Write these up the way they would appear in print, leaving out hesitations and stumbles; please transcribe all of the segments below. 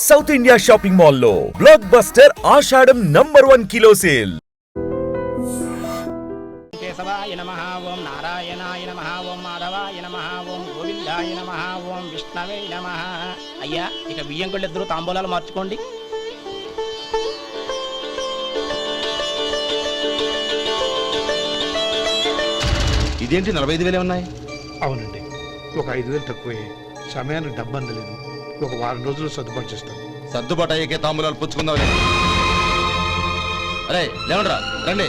South India shopping మాల్లో block buster ఆషాఢం number 1 kilo sale. కేశవాయ నమః, ఓం నారాయణాయ నమః, ఓం మాధవాయ నమః, ఓం గోవిందాయ నమః, ఓం విష్ణవే నమః. అయ్యా, ఇక బియ్యం కొళ్ళిద్దరూ తాంబూలాలు మార్చుకోండి. ఇదేంటి 45,000 ఉన్నాయి? అవునండి, ఒక 5,000 తక్కువే. సమయానికి డబ్బు అందలేదు. ఒక వారం రోజులు సర్దుబాటు చేస్తాం. సర్దుబాటు అయ్యేకే తాంబూలాలు పుచ్చుకుందాం. అరే లేవండ్రా, రండి.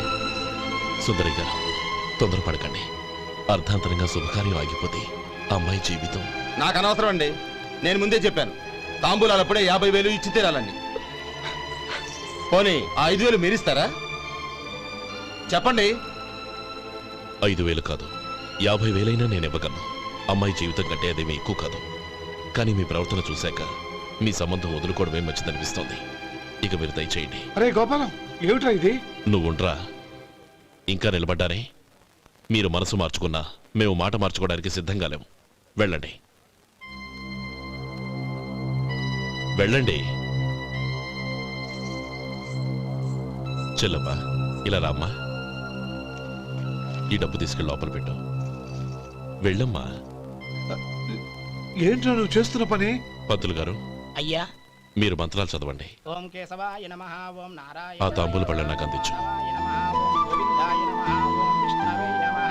సుందరి గారు, తొందరపడకండి. అర్ధాంతరంగా శుభకార్యం ఆగిపోతే అమ్మాయి జీవితం. నాకు అనవసరం అండి. నేను ముందే చెప్పాను, తాంబూలాలు అప్పుడే 50,000 ఇచ్చి తీరాలండి. పోనీ ఆ 5,000 మీరిస్తారా? చెప్పండి. 5,000 కాదు, 50,000 నేను ఇవ్వగలను. అమ్మాయి జీవితం కంటే అదేమీ ఎక్కువ కాదు. కానీ మీ ప్రవర్తన చూశాక మీ సంబంధం వదులుకోవడమే మంచిదనిపిస్తోంది. ఇక మీరు దయచేయండి. అరే గోపాలం, ఏమిట్రా ఇది? నువ్వుండ్రా. ఇంకా నిలబడ్డారే? మీరు మనసు మార్చుకున్నా మేము మాట మార్చుకోవడానికి సిద్ధంగా లేము. వెళ్ళండి, వెళ్ళండి. చెల్లమ్మా, ఇలా రామ్మా. ఈ డబ్బు తీసుకెళ్ళి లోపల పెట్టు. వెళ్ళమ్మా. ఏంట్రా నువ్వు చేస్తున్న పని? పంతులు గారు, అయ్యా, మీరు మంత్రాలు చదవండి. ఓం కేశవాయ నమః, ఓం నారాయణ. ఆ తాంబూల పళ్ళ నాకు అందించు. ఓం గోవిందాయ నమః, ఓం విష్ణవే నమః.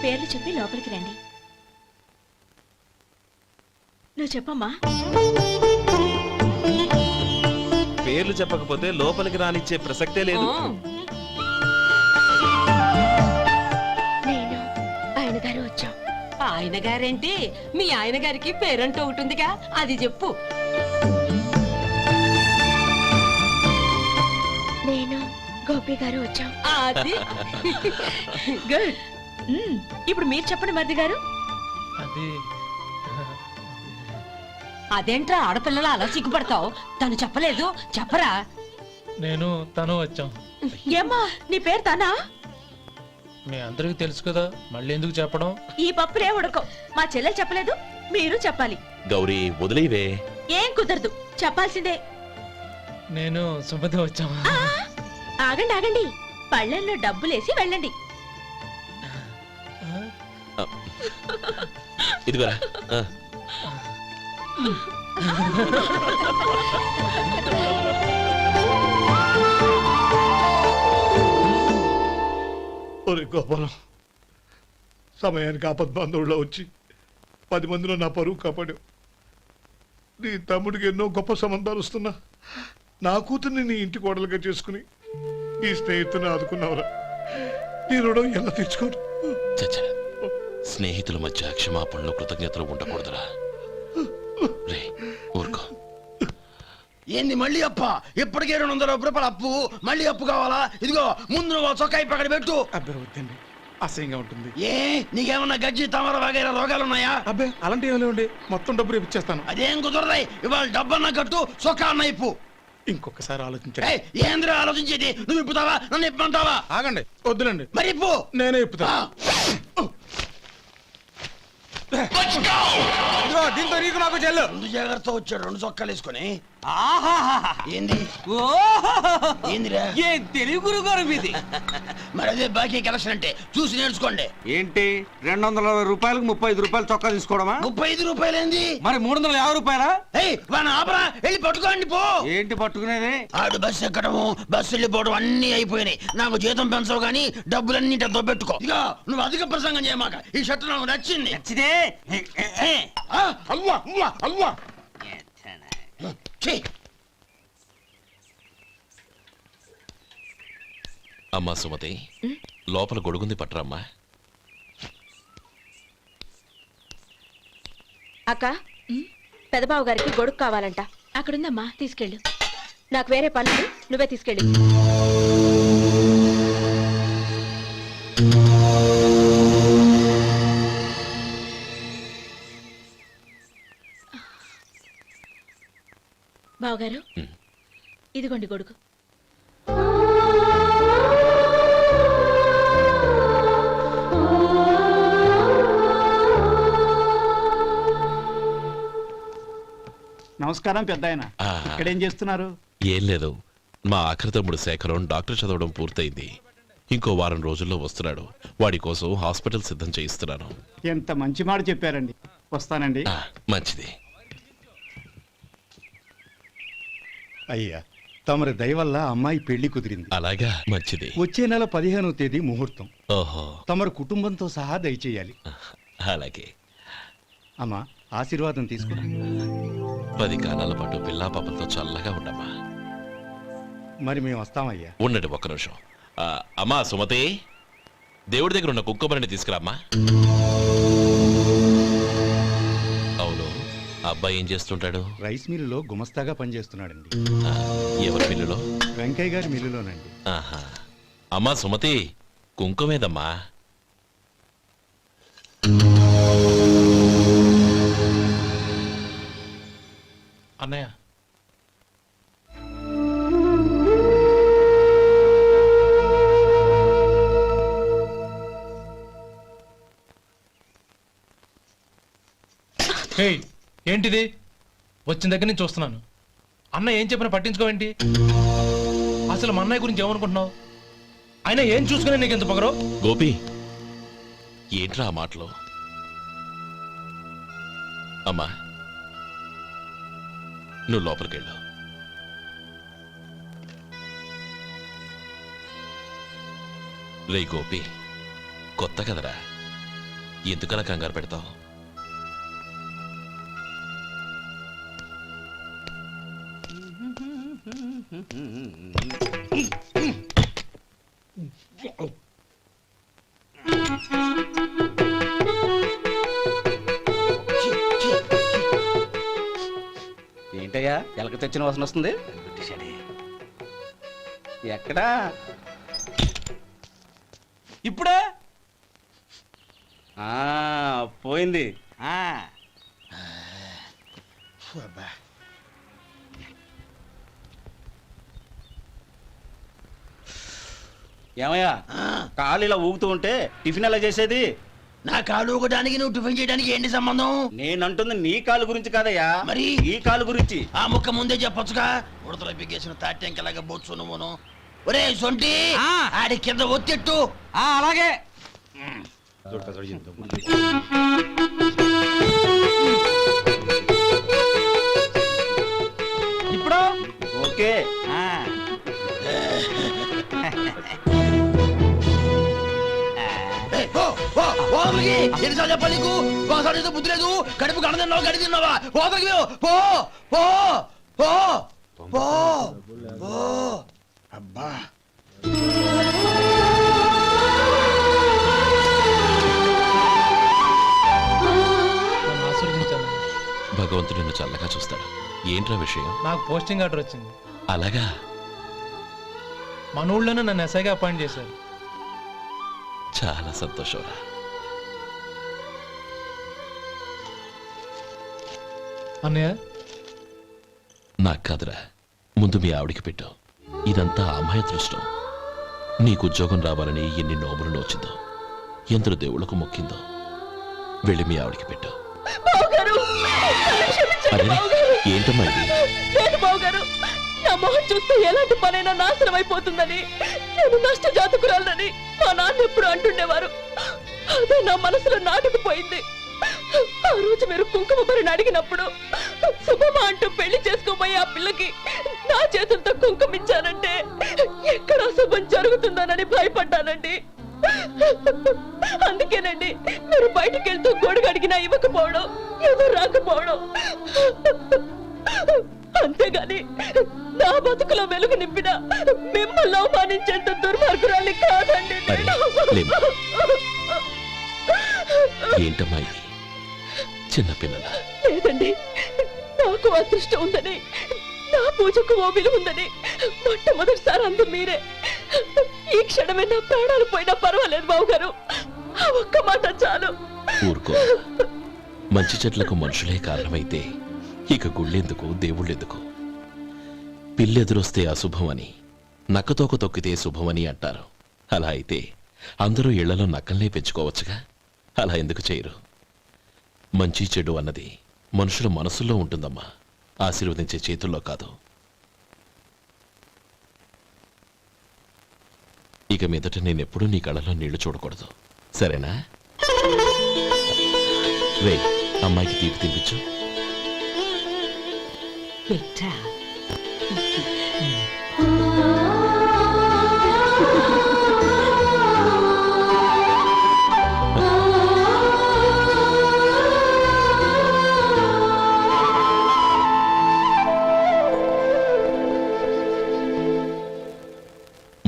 పేర్లు చెప్పి లోపలికి రండి. నువ్వు చెప్పమ్మా. పేర్లు చెప్పకపోతే లోపలికి రానిచ్చే ప్రసక్తే లేదు. నేను ఆయన గారు వచ్చాం. ఆయన గారేంటి? మీ ఆయన గారికి పేరంటూ ఉంటుందిగా, అది చెప్పు. నేను గోపి గారు వచ్చాం. అది గుడ్. ఇప్పుడు మీరు చెప్పండి మరిది గారు. అదేంట్రా ఆడపిల్లలు అలా సిగ్గుపడతావు? తను చెప్పలేదు, చెప్పరా? నేను తను వచ్చాం. ఏమ్మా, నీ పేరు తనా? మీ అందరికి తెలుసు కదా, మళ్ళీ ఎందుకు చెప్పడం? ఈ పప్పులే ఉడకం. మా చెల్లెలు చెప్పలేదు, మీరు చెప్పాలి. గౌరీ, వదిలేవే. ఏం కుదరదు, చెప్పాల్సిందే. నేను సుమతి వచ్చాం. ఆగండి ఆగండి, పళ్ళెల్లో డబ్బులేసి వెళ్ళండి. ఇదిగోరా. ఒరే గోపాలం, సమయానికి ఆపద్బాంధవుల్లో వచ్చి 10 మందిలో నా పరువు కాపాడావు. నీ తమ్ముడికి ఎన్నో గొప్ప సంబంధాలు వస్తున్నా నా కూతుర్ని నీ ఇంటి కోడలుగా చేసుకుని ఈ స్నేహితుని ఆదుకున్నావురా. నీ రుణం ఎలా తీర్చుకోరు? చచ్చా, స్నేహితుల మధ్య క్షమాపణలు కృతజ్ఞతలు ఉండకూడదురా. రే, ఊరుకో. ఏంది మళ్ళీ అప్ప? ఇప్పటికే 200 రూపాయలు అప్పు, మళ్ళీ అప్పు కావాలా? ఇదిగో ముందు నువ్వు చొక్కా పక్కన పెట్టు. అబ్బే వద్దండి, అసహ్యంగా ఉంటుంది. ఏ నీకేమన్నా గజ్జి తమర వగైరా రోగాలున్నాయా? అబ్బే అలాంటి ఏం లేవండి, మొత్తం డబ్బు రేపిచ్చేస్తాను. అదేం కుదరదాయి. ఇవాళ డబ్బన్నా కట్టు, చొక్కా అన్న ఇప్పు. ఇంకొకసారి ఆలోచించండి. ఏంద్రా ఆలోచించేది? నువ్వు ఇప్పుతావా, నన్ను ఇప్పమంటావా? ఆగండి, వద్దులండి. మరి ఇప్పు. నేనే ఇప్పుతా. దీంతో నీకు నాకు చెల్లు. ముందు జాగ్రత్త వచ్చాడు 2 చొక్కాలు వేసుకొని. ఏంది ఏందిరా? ఏం తెలుగు గురుగారు మీది? మరి అదే బాకీ కలెక్షన్ అంటే చూసి నేర్చుకోండి. ఏంటి 220 రూపాయలకు 35 రూపాయలు చొక్కా తీసుకోవడమా? 35 రూపాయలు ఏంది? మరి 350 రూపాయలా? వాడిని ఆపరా, వెళ్ళి పట్టుకోండి పో. ఏంటి పట్టుకునేది? ఆడు బస్సు ఎక్కడము, బస్సు వెళ్ళిపోవడం అన్ని అయిపోయినాయి. నాకు జీతం పెంచవు గానీ డబ్బులన్నీ దొబ్బెట్టుకో. ఇక నువ్వు అధిక ప్రసంగం చేయమాక. ఈ షర్ట్ నాకు నచ్చింది. నచ్చితే అవ్వా అవ్వా అవ్వా. అమ్మా సుమతి, లోపల గొడుగుంది, పట్టరమ్మా. అక్క, పెదబాబు గారికి గొడుగు కావాలంట. అక్కడుందమ్మా, తీసుకెళ్ళు. నాకు వేరే పనులు, నువ్వే తీసుకెళ్ళి. బావగారు, ఇదిగోండి గొడుగు. నమస్కారం పెద్ద ఆయన. ఇక్కడేం చేస్తున్నారు? ఏం లేదు, మా ఆఖరి తమ్ముడు శేఖరం డాక్టర్ చదవడం పూర్తయింది. ఇంకో వారం రోజుల్లో వస్తున్నాడు. వాడి కోసం హాస్పిటల్ సిద్ధం చేయిస్తున్నాను. ఎంత మంచి మాట చెప్పారండి. వస్తానండి. మంచిది. అయ్యా, తమరి దయ వల్ల అమ్మాయి పెళ్లి కుదిరింది. అలాగా, మంచిది. వచ్చే నెల 15వ తేదీ ముహూర్తం. ఓహో, తమరు కుటుంబంతో సహా దయచేయాలి. అలాగే. అమ్మా, ఆశీర్వాదం తీసుకురా. 10 కాలాల పాటు పిల్లా పాపలతో చల్లగా ఉండమ్మా. మరి మేము వస్తామయ్యా. ఉండండి ఒక్క నిమిషం. అమ్మా సుమతి, దేవుడి దగ్గర ఉన్న కుక్కమరిని తీసుకురామ్మా. అవును, అబ్బాయి ఏం చేస్తుంటాడు? రైస్ మిల్లులో గుమస్తాగా పనిచేస్తున్నాడండి. ఎవరి మిల్లులో? వెంకయ్య గారి మిల్లులోనండి. ఆహా. అమ్మా సుమతి, కుంకుమేదమ్మా? అన్నయ్య, ఏంటిది? వచ్చిన దగ్గర నుంచి చూస్తున్నాను. అన్న ఏం చెప్పినా పట్టించుకోవేంటి? అసలు మా అన్నయ్య గురించి ఏమనుకుంటున్నావు? ఆయన ఏం చూసుకునే నీకు ఎంత పొగరు? గోపి, ఏంట్రా ఆ మాటలు? అమ్మా, నువ్వు లోపలికెళ్ళు. రే గోపి, కొత్త కదరా, ఎందుకలా కంగారు పెడతావు? ఏంటయ్యా ఎలక తెచ్చిన వాసన వస్తుంది? ఎక్కడా? ఇప్పుడే పోయింది. ఏమయ్యా, కాలు ఇలా ఊగుతూ ఉంటే టిఫిన్ ఎలా చేసేది? నా కాలు ఊగడానికి నువ్వు టిఫిన్ చేయడానికి ఏంటి సంబంధం? నేనంటుంది నీ కాలు గురించి కాదయ్యా, మరి ఈ కాలు గురించి. ఆ ముక్క ముందే చెప్పొచ్చుగా. ఉడతలో బిగ్గేసిన తాట్యంకలాగా బొచ్చు నువ్వును. ఒరే సొంటి, ఆడి కింద ఒత్తెట్టు. అలాగే. ఇప్పుడు ఓకే. ఎన్నిసార్లు చెప్పాలి నీకు? ఒకసారి బుద్ధి లేదు. కడుపు గడ తిన్నావు, గడి తిన్నావా? పోతకి పో పో పో పో పో. అబ్బా, భగవంతుడు నిన్ను చల్లగా చూస్తాడు. ఏంట్రా విషయం? నాకు పోస్టింగ్ ఆర్డర్ వచ్చింది. అలాగా? మన ఊళ్ళోనే నన్ను ఎస్ఐగా అపాయింట్ చేశారు. చాలా సంతోషంరా. అన్నయ్య, నాకు కాదురా, ముందు మీ ఆవిడికి పెట్టు. ఇదంతా అమ్మాయి అదృష్టం. నీకు ఉద్యోగం రావాలని ఎన్ని నోములు నోచిందో, ఎందరు దేవుళ్లకు మొక్కిందో. వెళ్ళి మీ ఆవిడికి పెట్టు. ఏంటమ్మా ఇది? నా మొహం చూస్తే ఎలాంటి పనైనా నాశనం అయిపోతుందని, నేను నష్ట జాతకురాలని మా నాన్న ఎప్పుడు అంటుండేవారు. అదే నా మనసులో నాటుకుపోయింది. ఆ రోజు మీరు కుంకుమ భరిని అడిగినప్పుడు శుభమా అంటూ పెళ్లి చేసుకోబోయే ఆ పిల్లకి నా చేతులతో కుంకుమ ఇచ్చానంటే ఎక్కడ శుభం జరుగుతుందోనని భయపడ్డానండి. అందుకేనండి మీరు బయటికి వెళ్తూ గొడుగు అడిగినా ఇవ్వకపోవడం, ఎవరు రాకపోవడం. అంతేగాని నా బతుకులో వెలుగు నింపిన మిమ్మల్ని అవమానించేంత దుర్మార్గురాలి కాదండి. ఏంటమ్మా ఇది? చిన్నపిల్లల లేదండి, నాకు అదృష్టం ఉందని నా పూజకు ఓ విలువ ఉందని మొట్టమొదటిసారి అందు మీరే. ఈ క్షణమే నా ప్రాణాలు పోయినా పర్వాలేదు బావగారు, ఆ ఒక్క మాట చాలు. ఊరుకో. మంచి చెట్లకు మనుషులే కారణమైతే ఇక గుళ్ళెందుకు దేవుళ్ళెందుకు? పిల్లెదురొస్తే అశుభమని, నక్కతోక తొక్కితే శుభమని అంటారు. అలా అయితే అందరూ ఇళ్లలో నక్కల్నే పెంచుకోవచ్చుగా. అలా ఎందుకు చేయరు? మంచి చెడు అన్నది మనుషుల మనసుల్లో ఉంటుందమ్మా, ఆశీర్వదించే చేతుల్లో కాదు. ఇక మీదట నేనెప్పుడూ నీ కళ్ళలో నీళ్లు చూడకూడదు, సరేనా? రే, అమ్మాయికి తీపి తినిపించు. పెట్టా.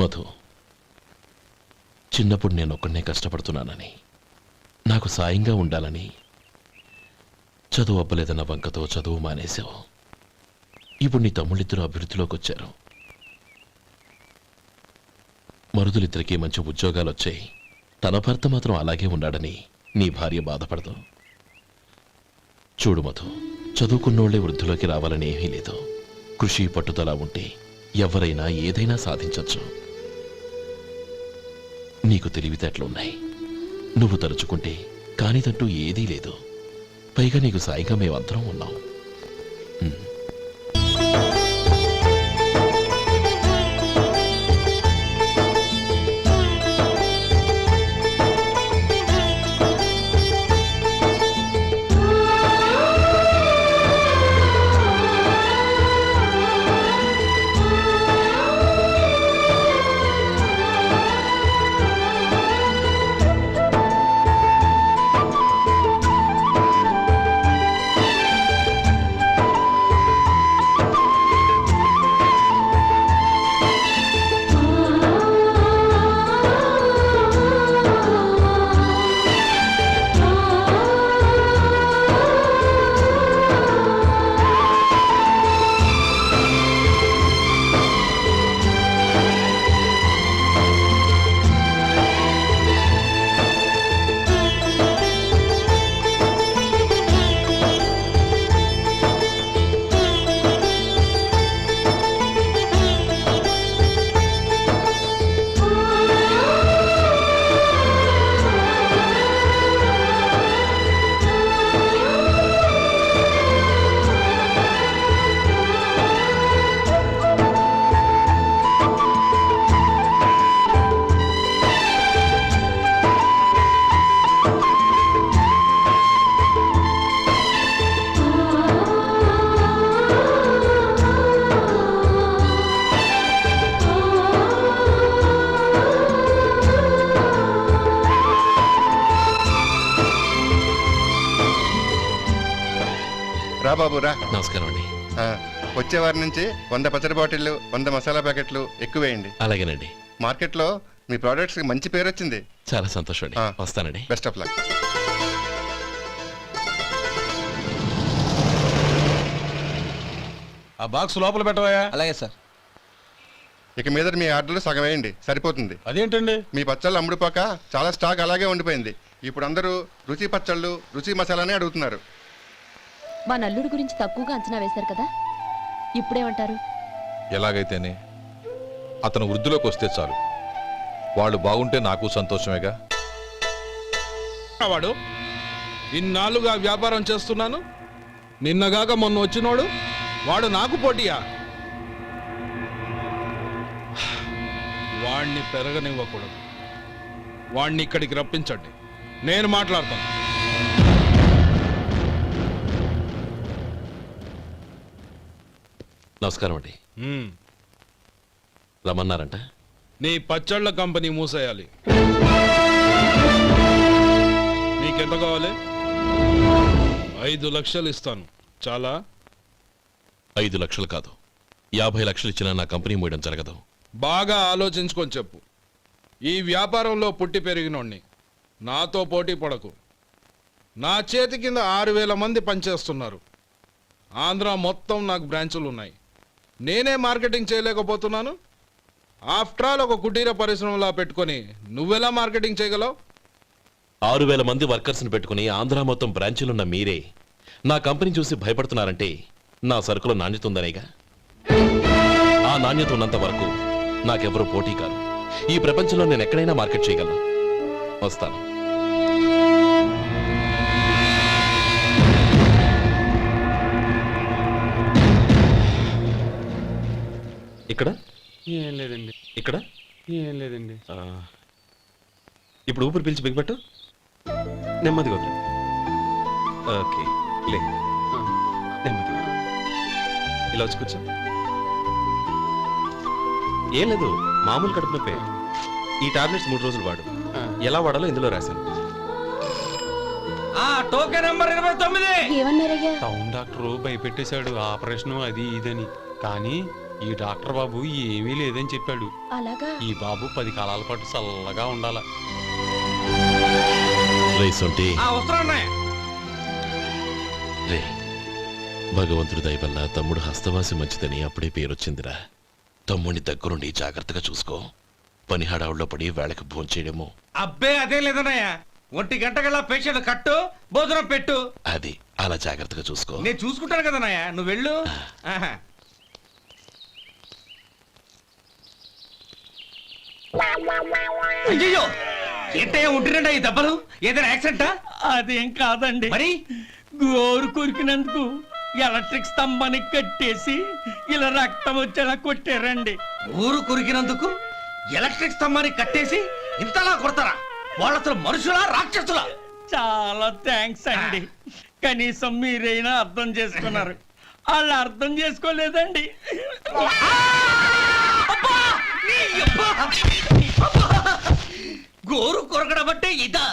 మధు, చిన్నప్పుడు నేను ఒక్కడనే కష్టపడుతున్నానని, నాకు సాయంగా ఉండాలని చదువు అవ్వలేదన్న వంకతో చదువు మానేశావు. ఇప్పుడు నీ తమ్ముళ్ళిద్దరూ అభివృద్ధిలోకి వచ్చారు. మరుదులిద్దరికీ మంచి ఉద్యోగాలు వచ్చాయి. తన భర్త మాత్రం అలాగే ఉన్నాడని నీ భార్య బాధపడదు. చూడు మధు, చదువుకున్నోళ్లే వృద్ధిలోకి రావాలని ఏమీ లేదు. కృషి పట్టుదల ఉంటే ఎవరైనా ఏదైనా సాధించవచ్చు. నీకు తెలివితేటలున్నాయి. నువ్వు తలుచుకుంటే కానిదంటూ ఏదీ లేదు. పైగా నీకు సాయిగా మేమందరం ఉన్నాం. రా బాబు రా. నమస్కారం అండి. వచ్చే వారి నుంచి 100 పచ్చడి బాటిళ్లు 100 మసాలా ప్యాకెట్లు ఎక్కువేయండి. అలాగేనండి. మార్కెట్లో మీ ప్రోడక్ట్స్ కి మంచి పేరు వచ్చింది. చాలా సంతోషం అండి. వస్తానండి. Best of luck. ఆ బాక్స్ లోపల పెట్టవా? అలాగే సార్. ఇక మీద మీ ఆర్డర్లు సగం వేయండి, సరిపోతుంది. అదేంటండి? మీ పచ్చళ్ళు అమ్ముడుపోక చాలా స్టాక్ అలాగే ఉండిపోయింది. ఇప్పుడు అందరూ రుచి పచ్చళ్ళు రుచి మసాలానే అడుగుతున్నారు. మా నల్లుడి గురించి తక్కువగా అంచనా వేశారు కదా, ఇప్పుడేమంటారు? ఎలాగైతేనే అతను వృద్ధిలోకి వస్తే చాలు. వాళ్ళు బాగుంటే నాకు సంతోషమేగా. వాడు ఇన్నాళ్ళుగా వ్యాపారం చేస్తున్నాను, నిన్నగాక మొన్న వచ్చినోడు వాడు నాకు పోటీయా? వాణ్ణి పెరగనివ్వకూడదు. వాణ్ణి ఇక్కడికి రప్పించండి, నేను మాట్లాడతాను. నమస్కారం అండి. రమ్మన్నారంట? నీ పచ్చళ్ళ కంపెనీ మూసేయాలి. నీకెంత కావాలి? 5 లక్షలు ఇస్తాను. చాలా? 5 లక్షలు కాదు, 50 లక్షలు ఇచ్చినా నా కంపెనీ మూయడం జరగదు. బాగా ఆలోచించుకొని చెప్పు. ఈ వ్యాపారంలో పుట్టి పెరిగినోడ్ని, నాతో పోటీ పడకు. నా చేతి కింద 6000 మంది పనిచేస్తున్నారు. ఆంధ్ర మొత్తం నాకు బ్రాంచులు ఉన్నాయి. నేనే మార్కెటింగ్ చేయలేకపోతున్నాను. ఆఫ్టర్ ఆల్ ఒక కుటీర పరిశ్రమలా పెట్టుకొని నువ్వెలా మార్కెటింగ్ చేయగలవు? 6,000 మంది వర్కర్స్ని పెట్టుకుని ఆంధ్ర మొత్తం బ్రాంచీలున్న మీరే నా కంపెనీ చూసి భయపడుతున్నారంటే నా సరుకులో నాణ్యత ఉందనేగా. ఆ నాణ్యత ఉన్నంత వరకు నాకెవరూ పోటీ కాదు. ఈ ప్రపంచంలో నేను ఎక్కడైనా మార్కెట్ చేయగలను. వస్తాను. ఇక్కడ ఏం లేదండి. ఇక్కడ ఏం లేదండి. ఇప్పుడు ఊపిరి పీల్చి బిగ్బట్టు. నెమ్మదిగా వదిలి. ఓకే లే. నెమ్మదిగా ఇలా వచ్చి కూర్చో. ఏం లేదు, మామూలు కడుపు నొప్పే. ఈ టాబ్లెట్స్ 3 రోజులు వాడు. ఎలా వాడాలో ఇందులో రాశాను. Token number 29. ఏమన్నారయ్యా? టౌన్ డాక్టర్ భయపెట్టేశాడు, ఆపరేషన్ అది ఇదని. కానీ ఈ డాక్టర్ బాబు ఏమీ లేదని చెప్పాడు. అలాగా? ఈ బాబు 10 కాలాల పాటు చల్లగా ఉండాల. రే, భగవంతుడి దయ వల్ల తమ్ముడు హస్తవాసి మంచిదని అప్పుడే పేరొచ్చిందిరా. తమ్ముడిని దగ్గరుండి జాగ్రత్తగా చూసుకో. పని హడావుల్లో పడి వేళకి భోంచేయడము. అబ్బే అదే లేదన్నయ్యా. 1 గంటకల్లా పేషెంట్ కట్టు, భోజనం పెట్టు. అది అలా జాగ్రత్తగా చూసుకో. నేను చూసుకుంటాను కదన్నయ్యా, నువ్వు వెళ్ళు. అయ్యో, ఏంటయ్యా ఉంటున్నాడా ఈ దెబ్బలు? ఏదైనా యాక్సిడెంటా? అదేం కాదండి, మరి గోరు కొరికినందుకు ఎలక్ట్రిక్ స్తంభానికి కట్టేసి ఇలా రక్తం వచ్చేలా కొట్టారండి. ఊరు కొరికినందుకు ఎలక్ట్రిక్ స్తంభాన్ని కట్టేసి ఇంతలా కొడతారా? వాళ్ళు అసలు మనుషులా రాక్షసులా? చాలా థ్యాంక్స్ అండి. కనీసం మీరైనా అర్థం చేసుకున్నారు. వాళ్ళు అర్థం చేసుకోలేదండి. గోరు కొరకడం అంటే ఇదా?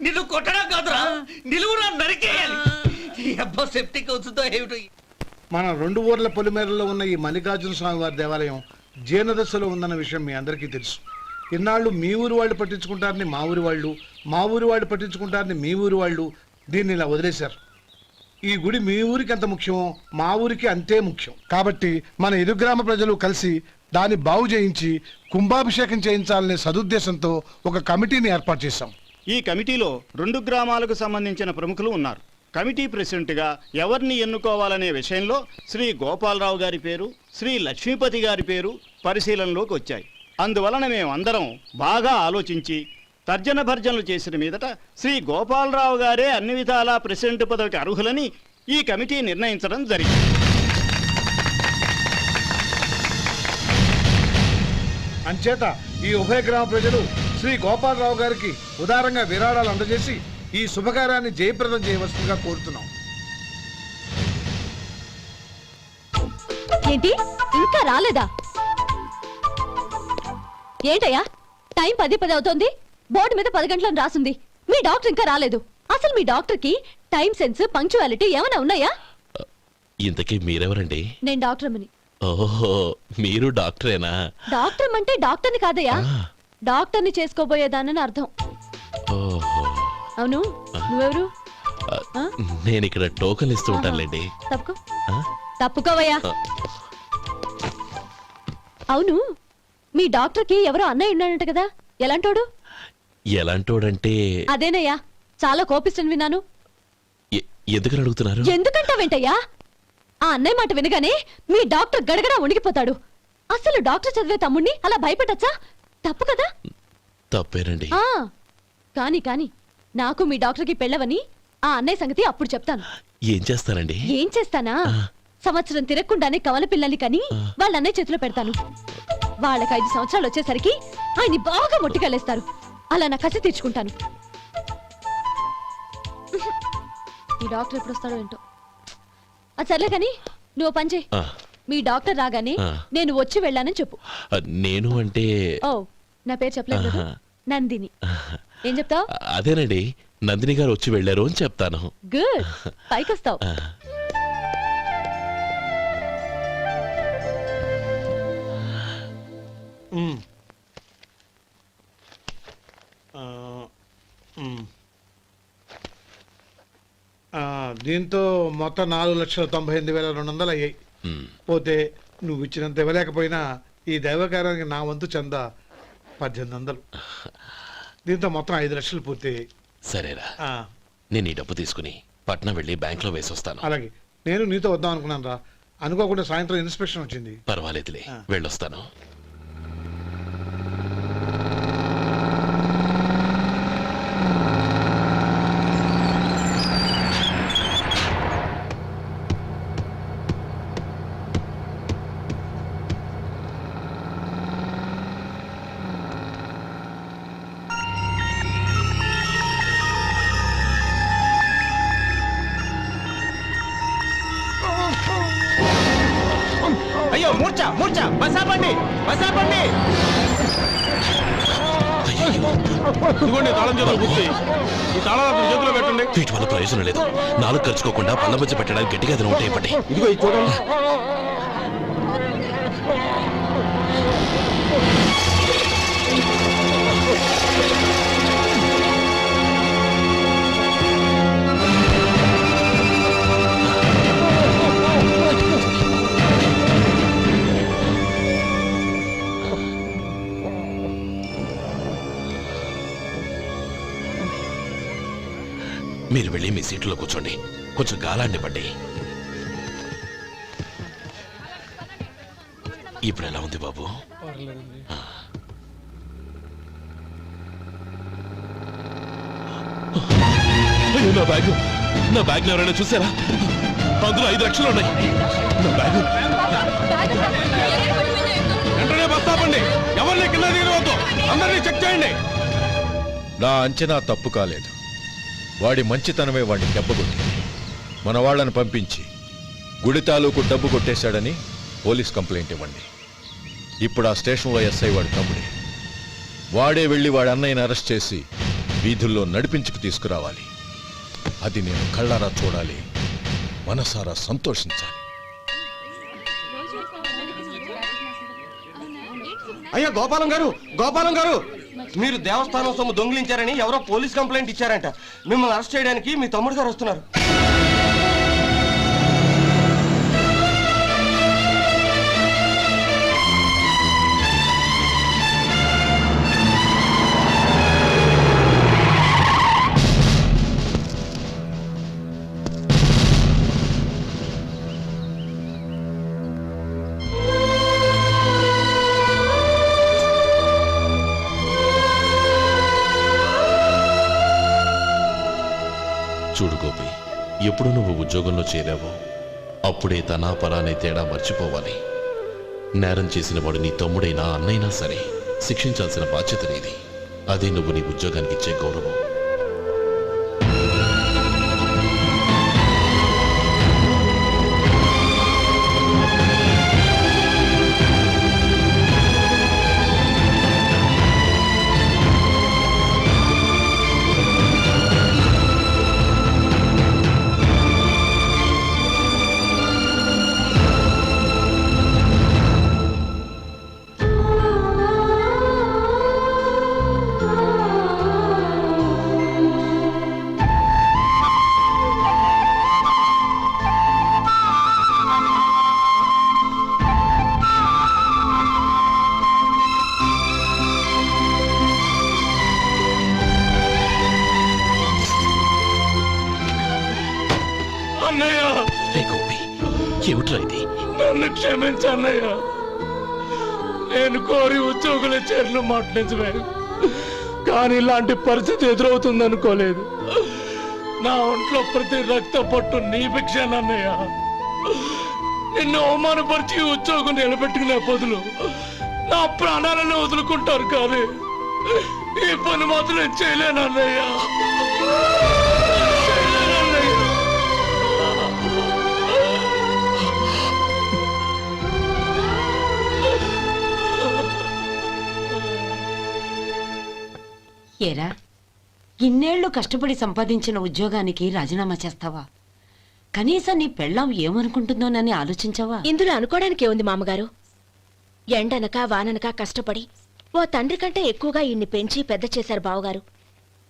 నిన్ను కొట్టడం కాదురా, నిలువురా నరికేయాలి. అబ్బా సెప్టిక్ అవుతుందో ఏమిటో. మన 2 ఊర్ల పొలిమేరలో ఉన్న ఈ మల్లికార్జున స్వామి వారి దేవాలయం జీర్ణదశలో ఉందన్న విషయం మీ అందరికీ తెలుసు. ఇన్నాళ్ళు మీ ఊరు వాళ్ళు పట్టించుకుంటారని మా ఊరి వాళ్ళు, మా ఊరి వాళ్ళు పట్టించుకుంటారని మీ ఊరి వాళ్ళు దీన్ని ఇలా వదిలేశారు. ఈ గుడి మీ ఊరికి ఎంత ముఖ్యమో మా ఊరికి అంతే ముఖ్యం. కాబట్టి మన ఇరు గ్రామ ప్రజలు కలిసి దాన్ని బాగు చేయించి కుంభాభిషేకం చేయించాలనే సదుద్దేశంతో ఒక కమిటీని ఏర్పాటు చేశాం. ఈ కమిటీలో 2 గ్రామాలకు సంబంధించిన ప్రముఖులు ఉన్నారు. కమిటీ ప్రెసిడెంట్గా ఎవరిని ఎన్నుకోవాలనే విషయంలో శ్రీ గోపాలరావు గారి పేరు, శ్రీ లక్ష్మీపతి గారి పేరు పరిశీలనలోకి వచ్చాయి. అందువలన మేమందరం బాగా ఆలోచించి తర్జన భర్జనలు చేసిన మీదట శ్రీ గోపాలరావు గారే అన్ని విధాలా ప్రెసిడెంట్ పదవికి అర్హులని ఈ కమిటీ నిర్ణయించడం జరిగింది. అంచేత ఈ ఉభయ గ్రామ ప్రజలు శ్రీ గోపాలరావు గారికి ఉదారంగా విరాళాలు అందజేసి ఈ శుభకార్యాన్ని జయప్రదం చేయవలసిందిగా కోరుతున్నాం. ఏంటి ఇంకా రాలేదా? ఏంటయ్యా, టైం 10 అవుతోంది. బోర్డు మీద 10 గంటలను రాసింది. మీ డాక్టర్ ఇంకా రాలేదు. అసలు మీ డాక్టర్ కి టైం సెన్స్, పంక్చువాలిటీ ఏమైనా ఉన్నాయా? ఇంతకీ మీరెవరండి? నేను డాక్టర్ అమ్మని. ఓహో, మీరు డాక్టరేనా? డాక్టర్ అంటే డాక్టర్ని కాదయ్యా, డాక్టర్ని చేసుకోబోయేదానని అర్థం. ఓహో, అవును, నువ్వెవరు? నేను ఇక్కడ టోకన్ ఇస్తూ ఉంటానులేండి. తప్పుకో. తప్పుకోవయ్యా. అవును, మీ డాక్టర్ కి ఎవరో అన్నయ్య ఉన్నాడంట కదా, ఎలాంటోడు? ఎలాంటోడంటే అదేనయ్యా, చాలా కోపిస్తని విన్నాను. ఎందుకని అడుగుతున్నారు? ఎందుకంటావేంటయ్యా? ఆ అన్నయ్య మాట వినగానే మీ డాక్టర్ గడగడా ఉణిగిపోతాడు. అసలు డాక్టర్ చదివే తమ్ముణ్ణి అలా భయపెట్టచ్చా? తప్పు కదా? తప్పేనండి. కాని కాని నాకు మీ డాక్టర్ కి పెళ్ళవని ఆ అన్నయ్య సంగతి అప్పుడు చెప్తాను. ఏం చేస్తానండి? ఏం చేస్తానా? సంవత్సరం తిరగకుండానే కవల పిల్లల్ని కని వాళ్ళ అన్నయ్య చేతిలో పెడతాను. వాళ్ళకి 5 సంవత్సరాలు వచ్చేసరికి ఆయన్ని బాగా మొట్టికెళ్ళేస్తారు. అలా నా కసి తీర్చుకుంటాను. ఈ డాక్టర్ ఎప్పుడు వస్తాడో ఏంటో. అది సర్లే కానీ నువ్వు పని చేయి. మీ డాక్టర్ రాగానే నేను వచ్చి వెళ్ళానని చెప్పు. నేను అంటే ఓ, నా పేరు చెప్పలేదు కదా, నందిని. ఏం చెప్తావు? అదేనండి, నందిని గారు వచ్చి వెళ్ళారు అని చెప్తాను. గుడ్, పైకొస్తావు. దీంతో మొత్తం 4,98,200 అయ్యాయి. పోతే నువ్వు ఇచ్చినంత ఇవ్వలేకపోయినా ఈ దైవకార్యానికి నా వంతు చందా 1800. దీంతో మొత్తం 5 లక్షలు పూర్తి. సరేరా, ఆ, నేను ఈ డబ్బు తీసుకుని పట్నం వెళ్ళి బ్యాంక్లో వేసొస్తాను. అలాగే. నేను నీతో వద్దాం అనుకున్నాను రా, అనుకోకుండా సాయంత్రం ఇన్స్పెక్షన్ వచ్చింది. పర్వాలేదులే, వెళ్ళొస్తాను. అయ్యో మూర్ఛ మూర్ఛ బసాపండి బసాపండి. ఇదిగోండి తాళం చేతులు గుర్తి. ఈ తాళాలు చేతిలో పెట్టండి. వీటి వల్ల ప్రయోజనం లేదు. నాలుగు ఖర్చుకోకుండా పళ్ళ మధ్య పెట్టడానికి గట్టిగా ఏదైనా ఉంటే ఇవ్వండి. ఇదిగో ఇది చూడండి. మీరు వెళ్ళి మీ సీట్లో కూర్చోండి, కొంచెం గాలాండివ్వండి. ఇప్పుడు ఎలా ఉంది బాబు? అయ్యో, నా బ్యాగు, నా బ్యాగ్ ఎవరైనా చూసారా? అందులో 5 లక్షలు ఉన్నాయి. నా బ్యాగు వెంటనే బస్తాపండి. ఎవరిని కింద దిగవద్దు, అందరినీ చెక్ చేయండి. నా అంచనా తప్పు కాలేదు. వాడి మంచితనమే వాడిని దెబ్బకొట్టింది. మన వాళ్ళని పంపించి గుడి తాలూకు డబ్బు కొట్టేశాడని పోలీస్ కంప్లైంట్ ఇవ్వండి. ఇప్పుడు ఆ స్టేషన్లో ఎస్ఐ వాడి తమ్ముడే. వాడే వెళ్ళి వాడి అన్నయ్యని అరెస్ట్ చేసి వీధుల్లో నడిపించుకు తీసుకురావాలి. అది నేను కళ్ళారా చూడాలి, మనసారా సంతోషించాలి. అయ్యో గోపాలం గారు, గోపాలం గారు, మీరు దేవస్థానం సొమ్ము దొంగిలించారని ఎవరో పోలీస్ కంప్లైంట్ ఇచ్చారంట. మిమ్మల్ని అరెస్ట్ చేయడానికి మీ తమ్ముడు గారు వస్తున్నారు. చూడు గోపి, ఎప్పుడు నువ్వు ఉద్యోగంలో చేరావో అప్పుడే తన పరానే తేడా మర్చిపోవాలి. నేరం చేసిన వాడు నీ తమ్ముడైనా అన్నైనా సరే శిక్షించాల్సిన బాధ్యత నీది. అదే నువ్వు నీ ఉద్యోగానికి ఇచ్చే గౌరవం. ఏమిట్రా ఇది? నన్ను క్షమించు అన్నయ్య. నేను కోరి ఉద్యోగుల చేరిన మాట నిజమే, కానీ ఇలాంటి పరిస్థితి ఎదురవుతుంది అనుకోలేదు. నా ఒంట్లో ప్రతి రక్త పట్టు నీ భిక్షానన్నయ్య. నిన్ను అవమానపరిచి ఉద్యోగం నిలబెట్టుకునే బదులు నా ప్రాణాలను వదులుకుంటారు, కానీ ఈ పని మాత్రం నేను చేయలేనన్నయ్య. ఏరా, ఇన్నేళ్లు కష్టపడి సంపాదించిన ఉద్యోగానికి రాజీనామా చేస్తావా? కనీసం నీ పెళ్ళాం ఏమనుకుంటుందోనని ఆలోచించావా? ఇందులో అనుకోవడానికి ఏముంది మామగారు? ఎండనక వాననక కష్టపడి ఓ తండ్రి కంటే ఎక్కువగా ఈయన్ని పెంచి పెద్ద చేశారు బావగారు.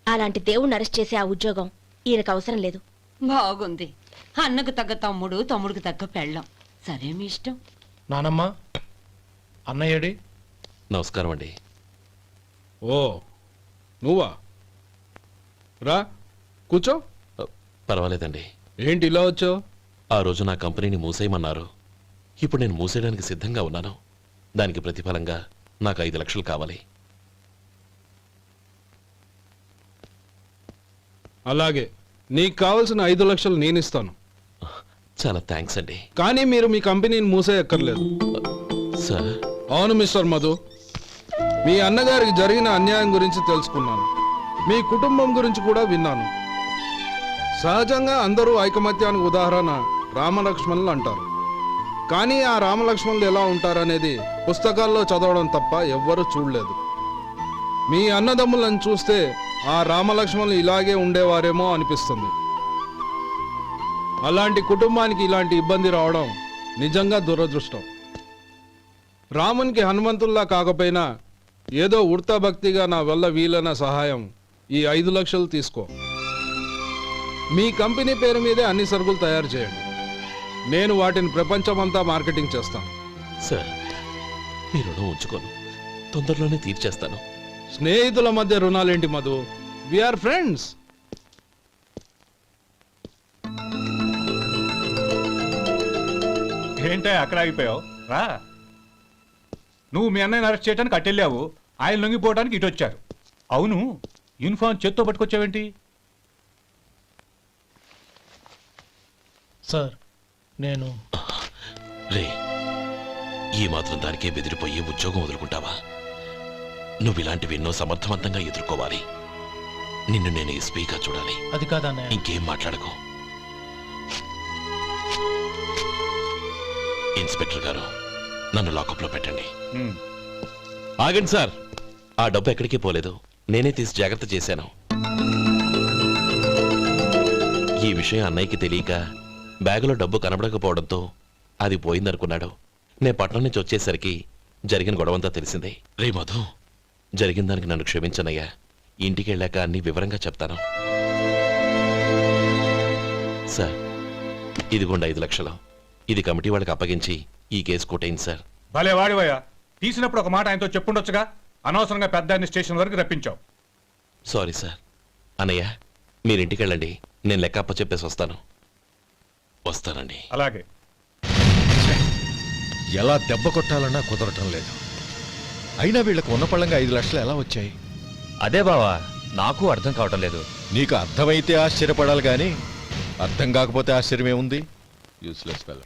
అలాంటి దేవుణ్ణి అరెస్ట్ చేసే ఆ ఉద్యోగం ఈయనకు అవసరం లేదు. బాగుంది. అన్నకు తగ్గ తమ్ముడు, తమ్ముడికి తగ్గ పెళ్ళాం. సరే, మీ ఇష్టం. నానమ్మ అన్నయ్యడి. నమస్కారం అండి. ఓ నువ్వా? రా కూర్చో. పర్వాలేదండి. ఏంటి ఇలా వచ్చావు? ఆ రోజు నా కంపెనీని మూసేయమన్నారు. ఇప్పుడు నేను మూసేయడానికి సిద్ధంగా ఉన్నాను. దానికి ప్రతిఫలంగా నాకు 5 లక్షలు కావాలి. అలాగే నీకు కావాల్సిన 5 లక్షలు నేను ఇస్తాను. చాలా థ్యాంక్స్ అండి. కానీ మీరు మీ కంపెనీని మూసేయక్కర్లేదు. సార్? అవును మిస్టర్ మధు, మీ అన్నగారికి జరిగిన అన్యాయం గురించి తెలుసుకున్నాను. మీ కుటుంబం గురించి కూడా విన్నాను. సహజంగా అందరూ ఐకమత్యానికి ఉదాహరణ రామలక్ష్మణులు అంటారు. కానీ ఆ రామలక్ష్మణులు ఎలా ఉంటారనేది పుస్తకాల్లో చదవడం తప్ప ఎవ్వరూ చూడలేదు. మీ అన్నదమ్ములను చూస్తే ఆ రామలక్ష్మణులు ఇలాగే ఉండేవారేమో అనిపిస్తుంది. అలాంటి కుటుంబానికి ఇలాంటి ఇబ్బంది రావడం నిజంగా దురదృష్టం. రామునికి హనుమంతుల్లా కాకపోయినా ఏదో ఉడతాభక్తిగా నా వల్ల వీలైన సహాయం ఈ 5 లక్షలు తీసుకో. మీ కంపెనీ పేరు మీదే అన్ని సరుకులు తయారు చేయండి. నేను వాటిని ప్రపంచమంతా మార్కెటింగ్ చేస్తాను. సార్, మీ రుణం ఉంచుకోను, తొందరలోనే తీర్చేస్తాను. స్నేహితుల మధ్య రుణాలేంటి మధు? We are friends. ఏంటే అక్కడ ఆగిపోయావు? రా. నువ్వు మీ అన్నయ్యని అరెస్ట్ చేయడానికి అట్టెళ్ళావు, ఆయన లొంగిపోవడానికి ఇటు వచ్చారు. అవును, యూనిఫామ్ చేత్తో పట్టుకొచ్చావేంటి? సార్ నేను రే, ఈ మాత్రం దానికే బెదిరిపోయి ఉద్యోగం వదులుకుంటావా? నువ్వు ఇలాంటివి ఎన్నో సమర్థవంతంగా ఎదుర్కోవాలి. నిన్ను నేను ఎస్పీగా చూడాలి. అది కాదన్నయ్య. ఇంకేం మాట్లాడకు. ఇన్స్పెక్టర్ గారు, నన్ను లాకప్లో పెట్టండి. ఆగండి సార్, ఆ డబ్బు ఎక్కడికి పోలేదు, నేనే తీసి జాగ్రత్త చేశాను. ఈ విషయం అన్నయ్యకి తెలియక బ్యాగులో డబ్బు కనబడకపోవడంతో అది పోయిందనుకున్నాడు. నేను పట్నం నుంచి వచ్చేసరికి జరిగిన గొడవంతా తెలిసిందే. రే మధు, జరిగిన దానికి నన్ను క్షమించనయ్యా. ఇంటికి వెళ్ళాక అన్ని వివరంగా చెప్తాను. సార్, ఇదిగోండి 5 లక్షలు. ఇది కమిటీ వాళ్ళకి అప్పగించి ఈ కేసు కొట్టేయండి సార్. భలే వాడివయ్యా, తీసినప్పుడు ఒక మాట ఆయనతో చెప్పుండొచ్చుగా. అనవసరంగా పెద్ద స్టేషన్ వరకు రప్పించావు. Sorry sir. అన్నయ్య, మీరింటికి వెళ్ళండి, నేను లెక్క అప్ప చెప్పేసి వస్తానండి. అలాగే. ఎలా దెబ్బ కొట్టాలన్నా కుదరటం లేదు. అయినా వీళ్ళకు ఉన్న పళ్ళంగా 5 లక్షలు ఎలా వచ్చాయి? అదే బావా, నాకు అర్థం కావటం లేదు. నీకు అర్థమైతే ఆశ్చర్యపడాలి కానీ అర్థం కాకపోతే ఆశ్చర్యమేముంది? Useless fellow.